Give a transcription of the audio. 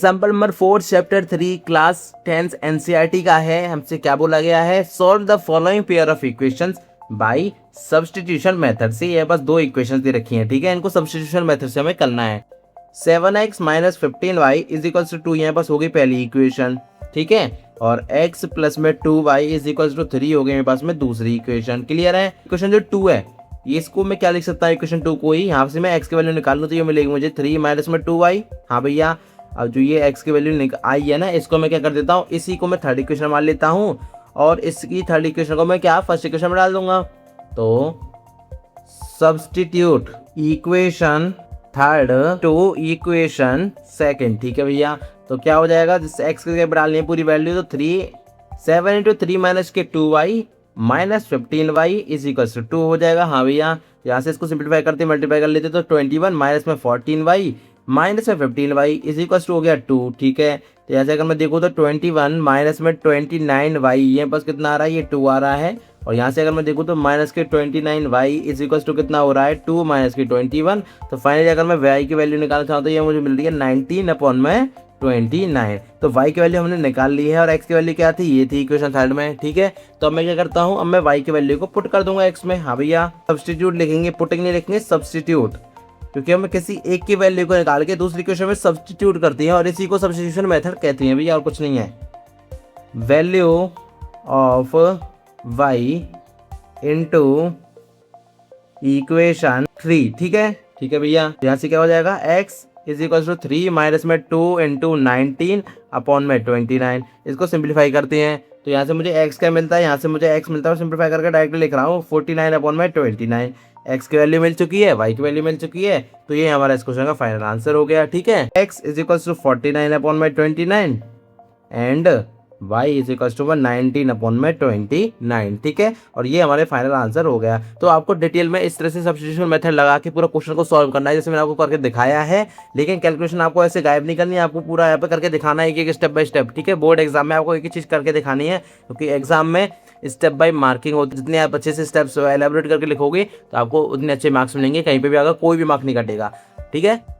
Example number 4 chapter 3 class 10 NCERT का है। हमसे क्या बोला गया है, solve the following pair of equations bye substitution method से। ये बस दो इक्वेशंस दे रखी हैं, ठीक है, इनको सब्स्टिट्यूशन मेथड से हमें करना है। 7x minus 15y is equals to 2, यहाँ पास हो गई पहली इक्वेशन, ठीक है, और x प्लस में 2y इज इक्वल्स टू 3 हो गई मेरे पास में दूसरी इक्वेशन। क्लियर है। इक्वेशन जो 2 है ये इसको मैं क्या लिख सकता हूँ, इक्वेशन 2 को ही यहाँ से मैं x की वैल्यू निकाल लूँ तो ये मिलेगी मुझे 3 माइनस में 2y। हाँ भैया, अब जो ये x की वैल्यू आई है ना, इसको मैं क्या कर देता हूँ, इसी को मैं थर्ड इक्वेशन मान लेता हूँ और इसकी थर्ड इक्वेशन को मैं क्या फर्स्ट इक्वेशन में डाल दूंगा। तो substitute equation third to equation second, ठीक है भैया। तो क्या हो जाएगा, जिससे x की जगह डालनी है पूरी वैल्यू, तो 7 इंटू 3 माइनस के 2y minus 15y is equal to 2 हो जाएगा। हाँ भैया, यहाँ से इसको सिंप्लीफाई करते मल्टीप्लाई कर लेते तो 21 माइनस में 14y माइनस में 15y इज इक्वल टू हो गया 2, ठीक है। तो ऐसे अगर मैं देखूँ तो 21 माइनस में 29y, ये पास कितना आ रहा है, ये 2 आ रहा है। और यहाँ से अगर मैं देखूँ तो माइनस के 29y इज इक्वल टू कितना हो रहा है, 2 माइनस की 21। तो फाइनली अगर मैं y की वैल्यू निकालना चाहूँ तो ये मुझे मिल रही है 19/29। तो y की वैल्यू हमने निकाल ली है और x की वैल्यू क्या थी, ये थी इक्वेशन थर्ड में, ठीक है। तो अब मैं क्या करता हूँ, अब मैं y की वैल्यू को पुट कर दूंगा x में। हाँ भैया, सब्स्टिट्यूट लिखेंगे, पुटिंग नहीं लिखेंगे, सब्स्टिट्यूट, क्योंकि हम किसी एक की वैल्यू को निकाल के दूसरी इक्वेशन में सब्स्टिट्यूट करती हैं और इसी को सब्स्टिट्यूशन मेथड कहती हैं भैया, और कुछ नहीं है। Value of y into equation 3, ठीक है, ठीक है भैया। यहाँ से क्या हो जाएगा, x is equal to 3 minus में 2 इंटू 19 अपॉन में 29। इसको सिंप्लीफाई करते हैं तो यहाँ से मुझे x क्या मिलता है, यहाँ से मुझे x मिलता है, सिंप्लीफाई करके डायरेक्टली लिख रहा हूँ 49 अपॉन में 29। x की वैल्यू मिल चुकी है, y की वैल्यू मिल चुकी है, तो ये हमारा इस क्वेश्चन का फाइनल आंसर हो गया, ठीक है। x is equal to 49 upon में 29 and y is equal to 19 upon में 29, ठीक है। और ये हमारे फाइनल आंसर हो गया। तो आपको डिटेल में इस तरह से सब्स्टिट्यूशन मेथड लगा के पूरा क्वेश्चन को सॉल्व करना है, जैसे मैंने आपको करके दिखाया है। लेकिन कैलकुलेशन आपको ऐसे गायब नहीं करनी है, आपको पूरा यहाँ पे करके दिखाना है, एक स्टेप बाय स्टेप, ठीक है। बोर्ड एग्जाम में आपको एक ही चीज करके दिखानी है, क्योंकि एग्जाम में स्टेप बाय मार्किंग होती है। जितने आप अच्छे से स्टेप्स एलेबोरेट करके लिखोगे तो आपको उतने अच्छे मार्क्स मिलेंगे, कहीं पे भी अगर कोई भी मार्क नहीं कटेगा, ठीक है।